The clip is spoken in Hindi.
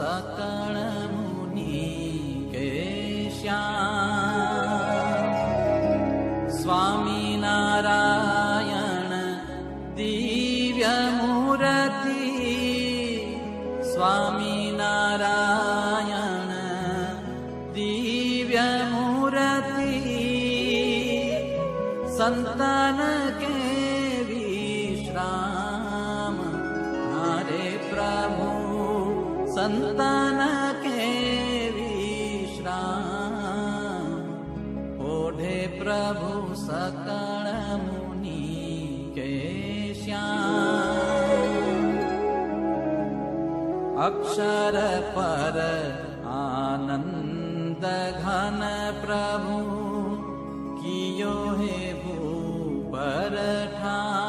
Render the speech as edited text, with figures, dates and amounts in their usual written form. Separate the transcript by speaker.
Speaker 1: सकल मुनि के श्याम। स्वामी नारायण दिव्य मूर्ति, स्वामी नारायण दिव्य मूर्ति, संतन के विश्राम। हरे प्रभु संतन के विश्राम, ओढ़े प्रभु सकल मुनि के श्याम। अक्षर पर आनंद घन प्रभु, कियो हे भूपर ठान।